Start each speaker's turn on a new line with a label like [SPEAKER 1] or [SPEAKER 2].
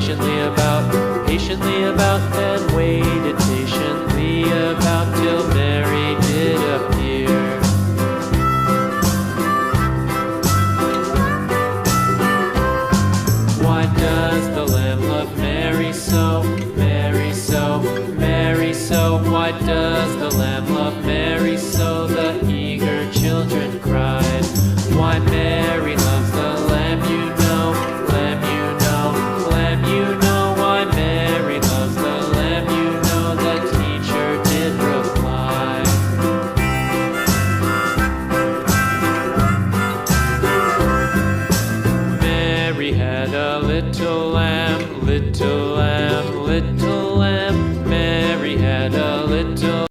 [SPEAKER 1] patiently about, and waited patiently about till Mary did appear. Why does the lamb love Mary so, Mary so, Mary so? Why does the lamb love Mary so? The eager children cried. Why Mary loves the lamb, you know, lamb, you know, lamb, you know. Why Mary loves the lamb, you know, the teacher did reply. Mary had a little lamb, little lamb.